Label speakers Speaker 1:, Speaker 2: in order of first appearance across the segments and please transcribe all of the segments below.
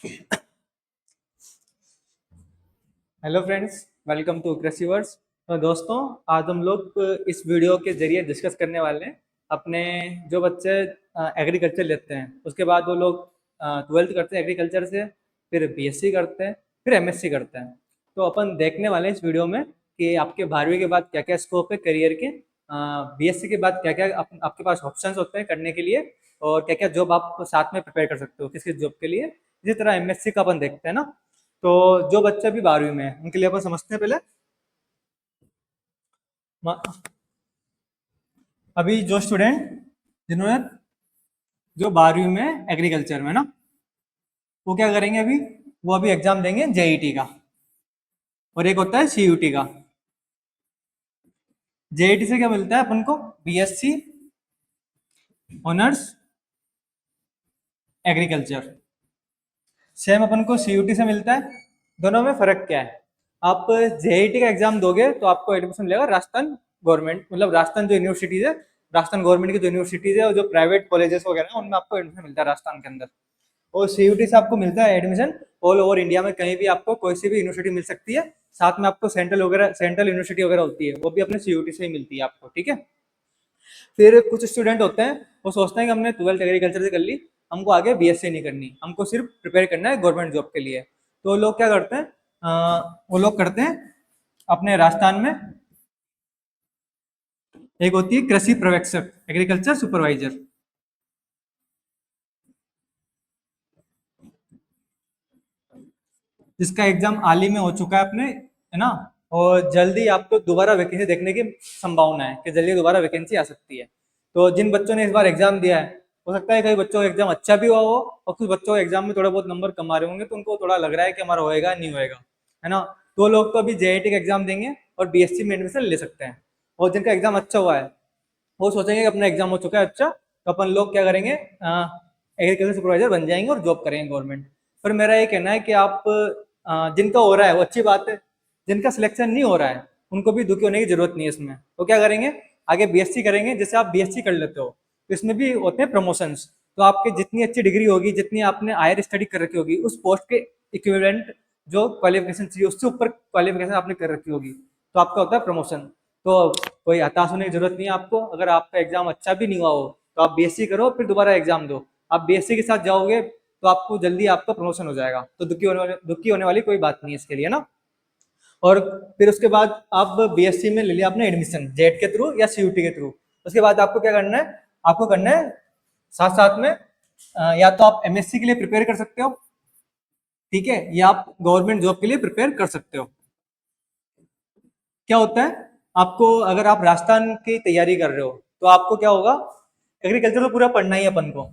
Speaker 1: Hello friends, welcome to Krishiverse. तो दोस्तों, आज हम लोग इस वीडियो के जरिए डिस्कस करने वाले हैं अपने जो बच्चे एग्रीकल्चर लेते हैं, उसके बाद वो लोग ट्वेल्थ करते हैं एग्रीकल्चर से, फिर बीएससी करते हैं, फिर एमएससी करते हैं। तो अपन देखने वाले हैं इस वीडियो में कि आपके 12वीं के बाद क्या क्या स्कोप है करियर के, बीएससी के बाद क्या क्या आपके पास ऑप्शंस होते हैं करने के लिए, और क्या क्या जॉब आप साथ में प्रिपेयर कर सकते हो किस किस जॉब के लिए। इसी तरह एमएससी का अपन देखते हैं ना। तो जो बच्चा अभी 12वीं में है उनके लिए अपन समझते हैं पहले। अभी जो स्टूडेंट जिन्होंने जो 12वीं में एग्रीकल्चर में ना, वो क्या करेंगे अभी, वो अभी एग्जाम देंगे जेईटी का, और एक होता है सीयूटी का। जेईटी से क्या मिलता है अपन को, बीएससी ऑनर्स एग्रीकल्चर। सेम अपन को सीयूटी से मिलता है। दोनों में फर्क क्या है, आप जेईटी का एग्जाम दोगे तो आपको एडमिशन मिलेगा राजस्थान गवर्नमेंट, मतलब राजस्थान जो यूनिवर्सिटीज है, राजस्थान गवर्नमेंट की जो यूनिवर्सिटीज है और जो प्राइवेट कॉलेजेस वगैरह हैं, उनमें आपको एडमिशन मिलता है राजस्थान के अंदर। और सीयूटी से आपको मिलता है एडमिशन ऑल ओवर इंडिया में, कहीं भी आपको कोई सी भी यूनिवर्सिटी मिल सकती है। साथ में आपको सेंट्रल वगैरह, सेंट्रल यूनिवर्सिटी वगैरह होती है, वो भी अपने सीयूटी से ही मिलती है आपको, ठीक है। फिर कुछ स्टूडेंट होते हैं, वो सोचते हैं कि हमने ट्वेल्थ एग्रीकल्चर से कर ली, हमको आगे बीएससी नहीं करनी, हमको सिर्फ प्रिपेयर करना है गवर्नमेंट जॉब के लिए। तो लोग क्या करते हैं, वो लोग करते हैं अपने राजस्थान में एक होती है कृषि पर्यवेक्षक, एग्रीकल्चर सुपरवाइजर, जिसका एग्जाम हाल ही में हो चुका है अपने, है ना। और जल्दी आपको दोबारा वैकेंसी देखने की संभावना है कि जल्दी दोबारा वैकेंसी आ सकती है। तो जिन बच्चों ने इस बार एग्जाम दिया है, हो सकता है कई बच्चों का एग्जाम अच्छा भी हुआ हो, और कुछ बच्चों के एग्जाम में थोड़ा बहुत नंबर कम आ रहे होंगे, तो उनको थोड़ा लग रहा है कि हमारा होएगा नहीं होएगा, है ना। तो लोग तो अभी जेआईटी का एग्जाम देंगे और बीएससी में एडमिशन ले सकते हैं। और जिनका एग्जाम अच्छा हुआ है, वो सोचेंगे कि अपना एग्जाम हो चुका है अच्छा, तो अपन लोग क्या करेंगे, एग्रीकल्चर सुपरवाइजर बन जाएंगे और जॉब करेंगे गवर्नमेंट। पर मेरा ये कहना है कि आप, जिनका हो रहा है वो अच्छी बात है, जिनका सिलेक्शन नहीं हो रहा है उनको भी दुखी होने की जरूरत नहीं है इसमें। तो क्या करेंगे, आगे बीएससी करेंगे। जैसे आप बीएससी कर लेते हो तो इसमें भी होते हैं प्रमोशंस। तो आपकी जितनी अच्छी डिग्री होगी, जितनी आपने हायर स्टडी कर रखी होगी, उस पोस्ट के इक्विवेलेंट जो क्वालिफिकेशन चाहिए उससे ऊपर क्वालिफिकेशन आपने कर रखी होगी, तो आपका होता है प्रमोशन। तो कोई हताश होने की जरूरत नहीं है आपको। अगर आपका एग्जाम अच्छा भी नहीं हुआ हो तो आप बीएससी करो, फिर दोबारा एग्जाम दो। आप बीएससी के साथ जाओगे तो आपको जल्दी आपका प्रमोशन हो जाएगा। तो दुखी होने वाली कोई बात नहीं है इसके लिए ना। और फिर उसके बाद आप बीएससी में ले लिया आपने एडमिशन जेट के थ्रू या सीयूटी के थ्रू, उसके बाद आपको क्या करना है, आपको करना है साथ साथ में, या तो आप एमएससी के लिए प्रिपेयर कर सकते हो, ठीक है, या आप गवर्नमेंट जॉब के लिए प्रिपेयर कर सकते हो। क्या होता है, आपको अगर आप राजस्थान की तैयारी कर रहे हो तो आपको क्या होगा, एग्रीकल्चर तो पूरा पढ़ना ही है अपन को।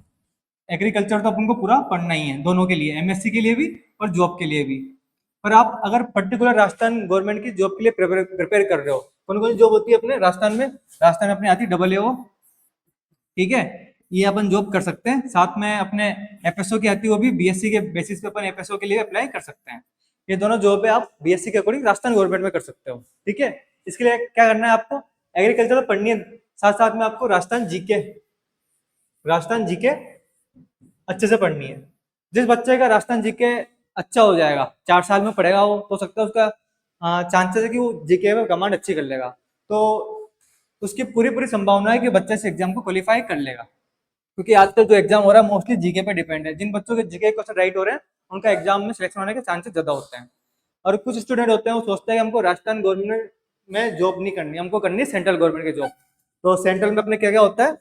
Speaker 1: एग्रीकल्चर तो अपन को पूरा पढ़ना ही है, दोनों के लिए, एमएससी के लिए भी और जॉब के लिए भी। पर आप अगर पर्टिकुलर राजस्थान गवर्नमेंट की जॉब के लिए प्रिपेयर कर रहे हो, कौन कौन सी जॉब होती है अपने राजस्थान में अपने आती है डबल ए, ठीक है। ये अपन जॉब कर सकते हैं। साथ में अपने एफएसओ की आती है, वो भी बीएससी के बेसिस पे अपन एफएसओ के लिए अप्लाई कर सकते हैं। ये दोनों जॉब है आप बीएससी के अकॉर्डिंग राजस्थान गवर्नमेंट में कर सकते हो, ठीक है। इसके लिए क्या करना है आपको, एग्रीकल्चर तो पढ़नी है, साथ साथ में आपको राजस्थान जीके अच्छे से पढ़नी है। जिस बच्चे का राजस्थान जीके अच्छा हो जाएगा, 4 साल में पढ़ेगा वो, तो हो सकता है उसका चांसेस है कि वो जीके में कमांड अच्छी कर लेगा। तो उसकी पूरी पूरी संभावना है कि बच्चा इस एग्जाम को क्वालिफाई कर लेगा, क्योंकि आजकल जो एग्जाम हो रहा है मोस्टली जीके पे डिपेंड है। जिन बच्चों के जीके क्वेश्चन राइट हो रहे हैं उनका एग्जाम में सिलेक्शन होने के चांसेस ज्यादा होते हैं। और कुछ स्टूडेंट होते हैं वो सोचते हैं कि हमको राजस्थान गवर्नमेंट में जॉब नहीं करनी, हमको करनी है सेंट्रल गवर्नमेंट की जॉब। तो सेंट्रल में अपने क्या क्या होता है,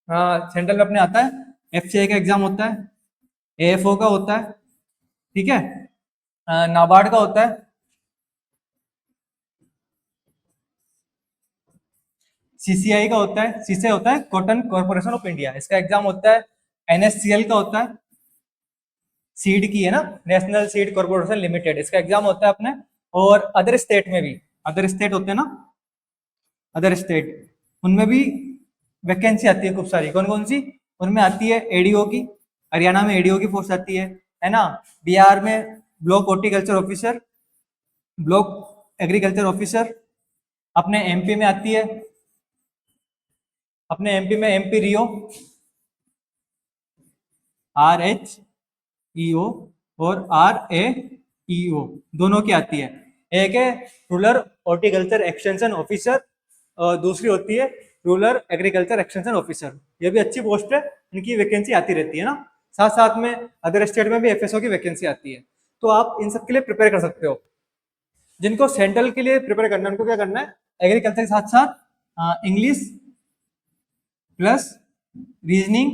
Speaker 1: हाँ, सेंट्रल में अपने आता है एफसीआई का एग्जाम होता है, एएफओ का होता है, ठीक है, नाबार्ड का होता है, सीसीआई का होता है, सीसीआई होता है कॉटन कॉर्पोरेशन ऑफ इंडिया, इसका एग्जाम होता है, एनएससीएल का होता है, सीड की है ना, नेशनल सीड कॉर्पोरेशन लिमिटेड, इसका एग्जाम होता है अपने। और अदर स्टेट में भी, अदर स्टेट होते हैं ना, अदर स्टेट, उनमें भी वैकेंसी आती है खूब सारी। कौन कौन सी, उनमें आती है एडीओ की, हरियाणा में एडीओ की पोस्ट आती है ना। बिहार में block horticulture officer, block agriculture officer, अपने एमपी में आती है, अपने एमपी में एमपी रियो, RHEO, और RAEO दोनों की आती है। एक है रूरल हॉर्टिकल्चर एक्सटेंशन ऑफिसर और दूसरी होती है रूरल एग्रीकल्चर एक्सटेंशन ऑफिसर। ये भी अच्छी पोस्ट है, इनकी वैकेंसी आती रहती है ना। साथ साथ में अदर स्टेट में भी FSO की वैकेंसी आती है, तो आप इन सब के लिए प्रिपेयर कर सकते हो। जिनको सेंट्रल के लिए प्रिपेयर करना है उनको क्या करना है, एग्रीकल्चर के साथ साथ English plus reasoning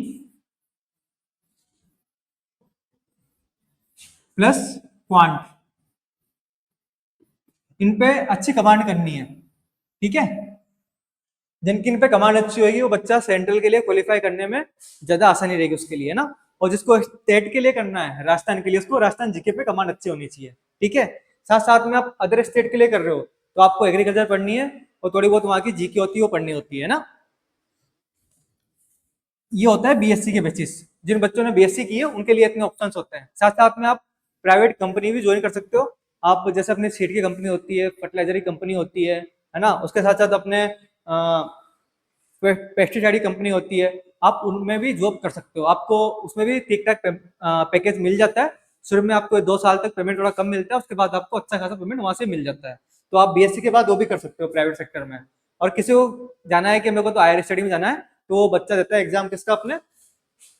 Speaker 1: plus quant, इन पे अच्छी कमांड करनी है। ठीक है, जिनकी इन पे कमांड अच्छी होगी वो बच्चा सेंट्रल के लिए क्वालिफाई करने में ज्यादा आसानी रहेगी उसके लिए, है ना। और जिसको स्टेट के लिए करना है, राजस्थान के लिए, उसको राजस्थान जीके पे कमांड अच्छी होनी चाहिए। ठीक है, साथ साथ में आप अदर स्टेट के लिए कर रहे हो तो आपको एग्रीकल्चर पढ़नी है और थोड़ी बहुत वहां की जीके होती है वो पढ़नी होती है ना। ये होता है BSc के बेसिस। जिन बच्चों ने BSc की है उनके लिए इतने ऑप्शंस होते हैं। साथ साथ में आप प्राइवेट कंपनी भी ज्वाइन कर सकते हो। आप जैसे अपने सीड की कंपनी होती है, फर्टिलाइजर की कंपनी होती है ना, उसके साथ साथ अपने पेस्टिसाइड की कंपनी होती है, आप उनमें भी जॉब कर सकते हो। आपको उसमें भी ठीक ठाक पैकेज मिल जाता है। शुरू में आपको 2 साल तक पेमेंट थोड़ा कम मिलता है, उसके बाद आपको अच्छा खासा पेमेंट वहां से मिल जाता है। तो आप BSc के बाद वो भी कर सकते हो प्राइवेट सेक्टर में। और किसी को जाना है कि मेरे को तो हायर स्टडी में जाना है, तो वो बच्चा देता है एग्जाम किसका अपने,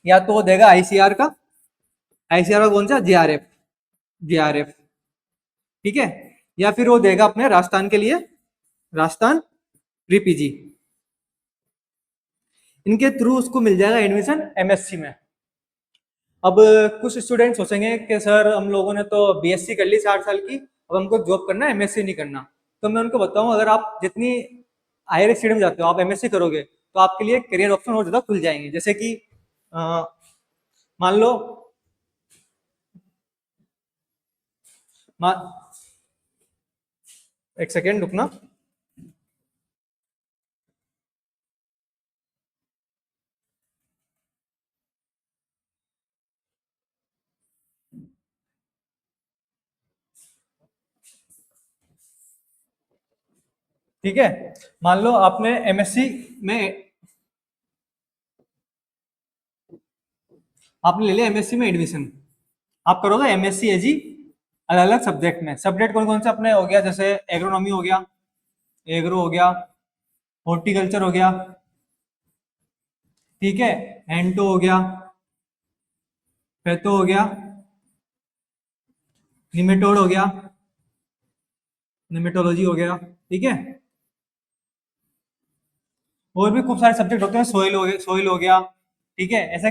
Speaker 1: या तो वो देगा ICR का, ICR का कौन सा, JRF। ठीक है, या फिर वो देगा अपने राजस्थान के लिए राजस्थान RIPG, इनके थ्रू उसको मिल जाएगा एडमिशन MSc में। अब कुछ स्टूडेंट सोचेंगे कि सर हम लोगों ने तो BSc कर ली 60 साल की, अब हमको जॉब करना है, MSc नहीं करना। तो मैं उनको बताऊं, अगर आप जितनी हायर स्टडी में जाते हो आप MSc करोगे तो आपके लिए करियर ऑप्शन और ज्यादा खुल जाएंगे। जैसे कि अ, मान लो, मा, एक सेकेंड रुकना। ठीक है, मान लो आपने MSc में, आपने ले लिया MSc में एडमिशन। आप करोगे MSc AG अलग अलग सब्जेक्ट में। सब्जेक्ट कौन कौन से अपने हो गया, जैसे एग्रोनॉमी हो गया, एग्रो हो गया, हॉर्टिकल्चर हो गया, ठीक है, एंटो हो गया, पैथो हो गया, निमेटोड हो गया, निमेटोलॉजी हो गया। ठीक है, और भी खूब सारे सब्जेक्ट होते हैं, सोइल हो गया। ठीक है, ऐसे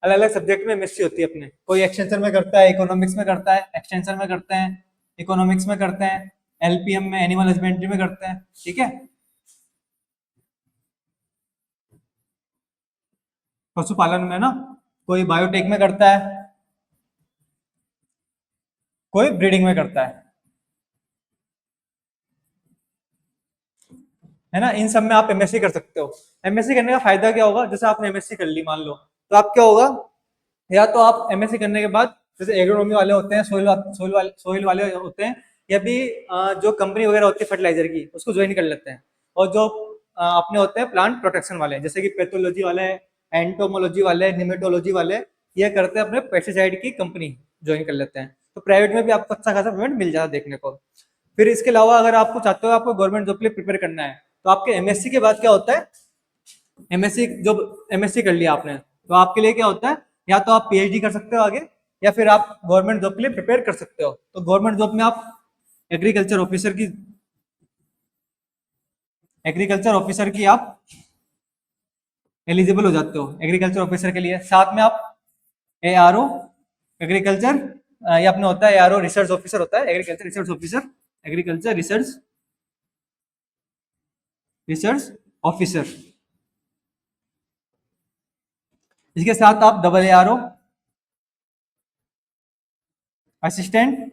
Speaker 1: अलग अलग सब्जेक्ट में MSc होती है अपने। कोई एक्सटेंशन में करता है, इकोनॉमिक्स में करता है, एक्सटेंशन में करते हैं, इकोनॉमिक्स में करते हैं, LPM में एनिमल हस्बेंड्री में करते हैं। ठीक है, पशुपालन में ना, कोई बायोटेक में करता है, कोई ब्रीडिंग में करता है ना। इन सब में आप MSc कर सकते हो। MSc करने का फायदा क्या होगा, जैसे आपने MSc कर ली मान लो, तो आप क्या होगा, या तो आप MSc करने के बाद जैसे एग्रोनॉमी वाले होते हैं, सोइल वाले होते हैं, या भी जो कंपनी वगैरह होती है फर्टिलाइजर की, उसको ज्वाइन कर लेते हैं। और जो अपने होते हैं प्लांट प्रोटेक्शन वाले, जैसे कि पैथोलॉजी वाले, एंटोमोलॉजी वाले, निमेटोलॉजी वाले, ये करते हैं अपने पेस्टिसाइड की कंपनी ज्वाइन कर लेते हैं। तो प्राइवेट में भी आपको अच्छा खासा पेमेंट मिल जाता है देखने को। फिर इसके अलावा अगर आपको चाहते हो आपको गवर्नमेंट जॉब के लिए प्रिपेयर करना है, तो आपके MSc के बाद क्या होता है, MSc जब MSc कर लिया आपने, तो आपके लिए क्या होता है, या तो आप PhD कर सकते हो आगे, या फिर आप गवर्नमेंट जॉब के लिए प्रिपेयर कर सकते हो। तो गवर्नमेंट जॉब में आप एग्रीकल्चर ऑफिसर की एग्रीकल्चर ऑफिसर की आप एलिजिबल हो जाते हो एग्रीकल्चर ऑफिसर के लिए। साथ में आप ARO एग्रीकल्चर, या अपने होता है ARO रिसर्च ऑफिसर होता है, agriculture research officer, agriculture research officer. इसके साथ आप AARO assistant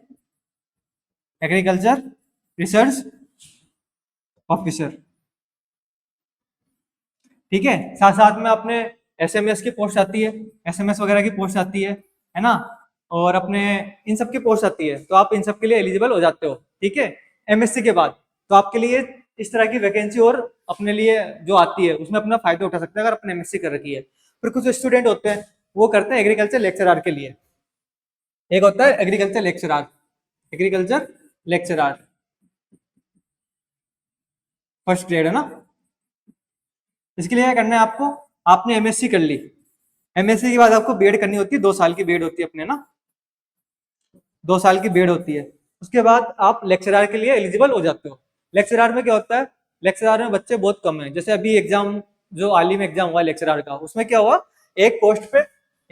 Speaker 1: agriculture research officer. ठीक है, साथ साथ में अपने SMS की पोस्ट आती है, SMS वगैरह की पोस्ट आती है ना, और अपने इन सब की पोस्ट आती है, तो आप इन सब के लिए एलिजिबल हो जाते हो। ठीक है, MSc के बाद तो आपके लिए इस तरह की वैकेंसी और अपने लिए जो आती है उसमें अपना फायदा उठा सकते हैं अगर अपने MSc कर रखी है। फिर कुछ स्टूडेंट होते हैं वो करते हैं एग्रीकल्चर लेक्चरर के लिए। एक होता है agriculture lecturer, agriculture lecturer first grade है ना। इसके लिए क्या करना है आपको, आपने एमएससी कर ली, एमएससी के बाद आपको बीएड करनी होती है, 2 साल की बीएड होती है अपने ना, 2 साल की बीएड होती है। उसके बाद आप लेक्चरार के लिए एलिजिबल हो जाते हो। लेक्चरार में क्या होता है, लेक्चरार में बच्चे बहुत कम है। जैसे अभी एग्जाम जो आलिम एग्जाम हुआ लेक्चरार का, उसमें क्या हुआ, एक पोस्ट पे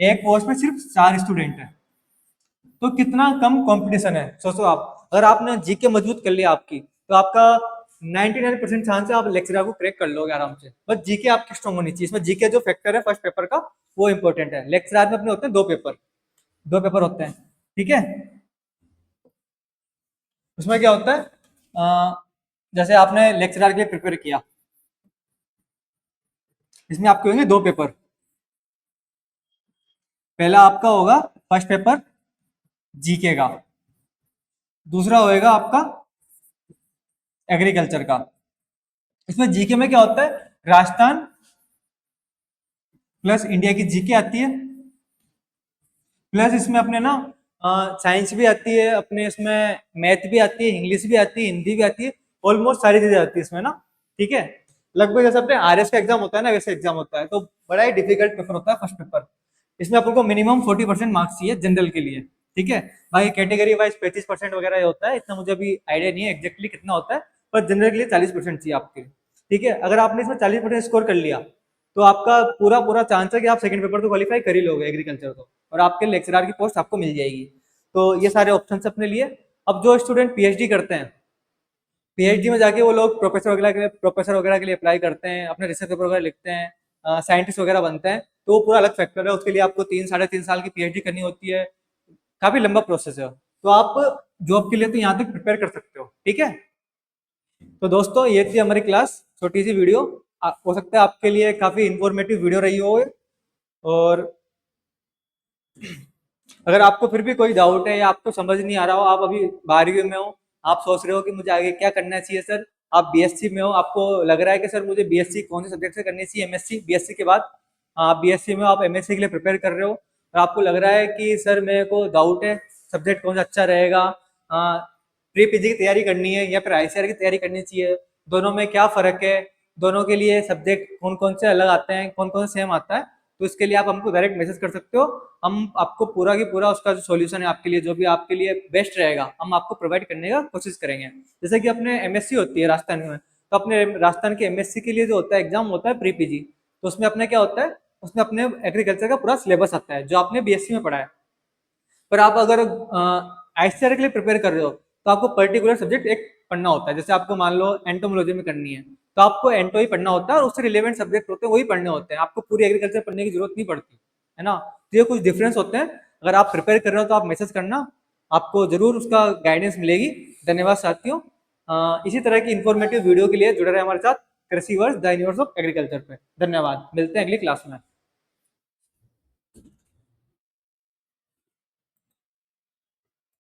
Speaker 1: एक पोस्ट पे सिर्फ 4 स्टूडेंट है। तो कितना कम कंपटीशन है, सोचो आप। अगर आपने जीके मजबूत कर लिया आपकी, तो आपका 99% चांस है आप लेक्चरर को क्रैक कर लोगे आराम से। बस जीके आपकी स्ट्रॉन्ग होनी चाहिए। इसमें जीके जो फैक्टर है फर्स्ट पेपर का, वो इंपॉर्टेंट है। लेक्चरर में अपने होते हैं 2 पेपर, 2 पेपर होते हैं, ठीक है। उसमें क्या होता है, जैसे आपने लेक्चरर के लिए प्रिपेयर किया, इसमें आपके होंगे 2 पेपर। पहला आपका होगा फर्स्ट पेपर जीके का, दूसरा होएगा आपका एग्रीकल्चर का। इसमें जीके में क्या होता है, राजस्थान प्लस इंडिया की जीके आती है, प्लस इसमें अपने ना साइंस भी आती है, अपने इसमें मैथ भी आती है, इंग्लिश भी आती है, हिंदी भी आती है, ऑलमोस्ट सारी चीजें आती है इसमें ना, ठीक है। लगभग जैसे अपने आरएस का एग्जाम होता है ना, वैसे एग्जाम होता है। तो बड़ा ही डिफिकल्ट पेपर होता है फर्स्ट पेपर। इसमें अपन को मिनिमम 40% मार्क्स चाहिए जनरल के लिए, ठीक है। बाकी कैटेगरी वाइज 35% वगैरह ये होता है, इतना मुझे अभी आइडिया नहीं है एग्जैक्टली कितना होता है, पर जनरल के लिए 40% चाहिए आपके, ठीक है। अगर आपने इसमें 40% स्कोर कर लिया, तो आपका पूरा पूरा चांस है कि आप सेकंड पेपर तो क्वालिफाई कर ही लोगे एग्रीकल्चर को, और आपके लेक्चरर की पोस्ट आपको मिल जाएगी। तो ये सारे ऑप्शन अपने लिए। अब जो स्टूडेंट पीएचडी करते हैं, पीएचडी में जाके वो लोग प्रोफेसर वगैरह के लिए अप्लाई करते हैं, अपने रिसर्च पेपर वगैरह लिखते हैं, साइंटिस्ट वगैरह बनते हैं। तो वो पूरा अलग फैक्टर है, उसके लिए आपको 3 साढ़े 3 साल की पीएचडी करनी होती है, काफी लंबा प्रोसेस है। तो आप जॉब के लिए तो यहाँ तक प्रिपेयर कर सकते हो, ठीक है। तो दोस्तों ये थी हमारी क्लास, छोटी सी वीडियो। हो सकता है आपके लिए काफी इंफॉर्मेटिव वीडियो रही हो। और अगर आपको फिर भी कोई डाउट है या आपको समझ नहीं आ रहा हो, आप अभी 12वीं में हो, आप सोच रहे हो कि मुझे आगे क्या करना चाहिए सर, आप बीएससी में हो, आपको लग रहा है कि सर मुझे बीएससी कौन से सब्जेक्ट से करनी चाहिए, एमएससी, बीएससी के बाद आप बीएससी में, आप एमएससी के लिए प्रिपेयर कर रहे हो, और आपको लग रहा है कि सर मेरे को डाउट है सब्जेक्ट कौन सा अच्छा रहेगा, प्री पीजी की तैयारी करनी है या फिर आईसीआर की तैयारी करनी चाहिए, दोनों में क्या फ़र्क है, दोनों के लिए सब्जेक्ट कौन कौन से अलग आते हैं, कौन कौन से सेम आता है, तो इसके लिए आप हमको डायरेक्ट मैसेज कर सकते हो। हम आपको पूरा की पूरा उसका जो सॉल्यूशन है आपके लिए, जो भी आपके लिए बेस्ट रहेगा, हम आपको प्रोवाइड करने का कोशिश करेंगे। जैसे कि अपने एमएससी होती है राजस्थान में, तो अपने राजस्थान के एमएससी के लिए जो होता है एग्जाम होता है प्री पीजी, तो उसमें अपने क्या होता है, उसमें अपने एग्रीकल्चर का पूरा सिलेबस आता है जो आपने बीएससी में पढ़ा है। पर आप अगर आईसीआर के लिए प्रिपेयर कर रहे हो, तो आपको पर्टिकुलर सब्जेक्ट एक पढ़ना होता है। जैसे आपको मान लो एंटोमोलॉजी में करनी है, तो आपको एंटो ही पढ़ना होता है, और उससे रिलेवेंट सब्जेक्ट होते हैं वही पढ़ने होते हैं, आपको पूरी एग्रीकल्चर पढ़ने की जरूरत नहीं पड़ती है ना। तो ये कुछ डिफरेंस होते हैं। अगर आप प्रिपेयर कर रहे हो तो आप मैसेज करना, आपको जरूर उसका गाइडेंस मिलेगी। धन्यवाद साथियों। इसी तरह की इंफॉर्मेटिव वीडियो के लिए जुड़े रहे हमारे साथ कृषि वर्ष द यूनिवर्स ऑफ एग्रीकल्चर पे। धन्यवाद, मिलते हैं अगली क्लास में।